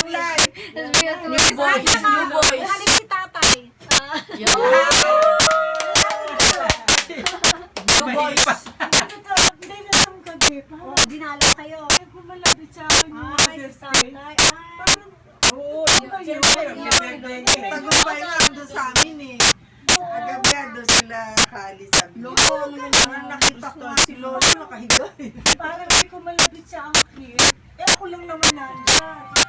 New boys. New boys. Hanip si tatay. Yo. New boys. Hindi na itong gabi. Dinala kayo. Ay, kumalapit sa akin yung Ay, si Mother's tatay. Day. Ay. Oo, Tagumpay nga doon sa amin eh. Agabi doon sila kali sabi. Lolo, nakita ko nga si Lolo nakahiga eh. Parang may kumalapit sa akin. Eh, ako lang naman nandyan.